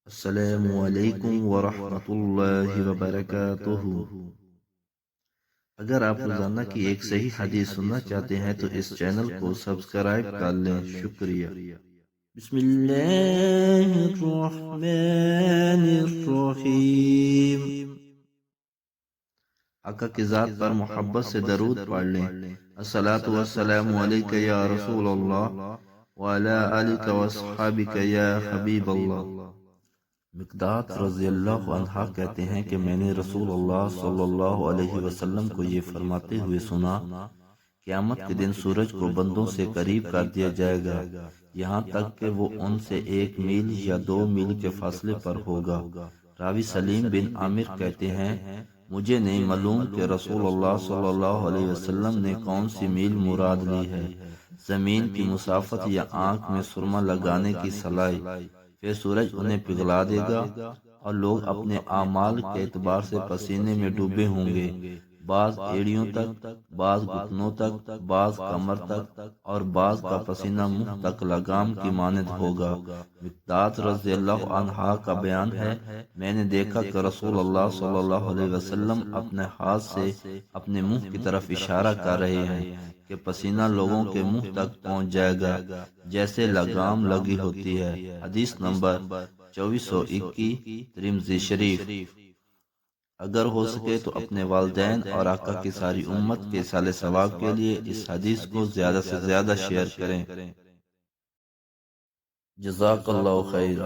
السلام علیکم ورحمۃ اللہ وبرکاتہ۔ اگر آپ روزانہ کی ایک صحیح حدیث سننا چاہتے ہیں تو اس چینل کو سبسکرائب کر لیں۔ شکریہ۔ بسم اللہ الرحمن الرحیم۔ آقا کی ذات پر محبت سے درود پڑھ لیں۔ الصلاۃ والسلام علیک یا رسول اللہ وعلی آلک واصحابک یا حبیب اللہ۔ مقداد رضی اللہ عنہ کہتے ہیں کہ میں نے رسول اللہ صلی اللہ علیہ وسلم کو یہ فرماتے ہوئے سنا، قیامت کے دن سورج کو بندوں سے قریب کر دیا جائے گا یہاں تک کہ وہ ان سے 1 میل یا 2 میل کے فاصلے پر ہوگا۔ راوی سلیم بن عامر کہتے ہیں مجھے نہیں معلوم کہ رسول اللہ صلی اللہ علیہ وسلم نے کون سی میل مراد لی ہے، زمین کی مسافت یا آنکھ میں سرما لگانے کی صلاحیت۔ پھر سورج انہیں پگھلا دے گا اور لوگ اپنے اعمال کے اعتبار سے پسینے میں ڈوبے ہوں گے، بعض ایڑیوں تک، بعض گھٹنوں تک، بعض کمر تک، اور بعض کا پسینہ منہ تک لگام کی مانند ہوگا۔ مقداد رضی اللہ عنہ کا بیان ہے میں نے دیکھا کہ رسول اللہ صلی اللہ علیہ وسلم اپنے ہاتھ سے اپنے منہ کی طرف اشارہ کر رہے ہیں کہ پسینہ لوگوں کے منہ تک پہنچ جائے گا جیسے لگام لگی ہوتی ہے۔ حدیث نمبر 2421 ترمذی شریف۔ اگر ہو سکے تو اپنے والدین اور آقا کی ساری امت کے صالح ثواب کے لیے اس حدیث کو زیادہ سے زیادہ شیئر کریں۔ جزاک اللہ خیر۔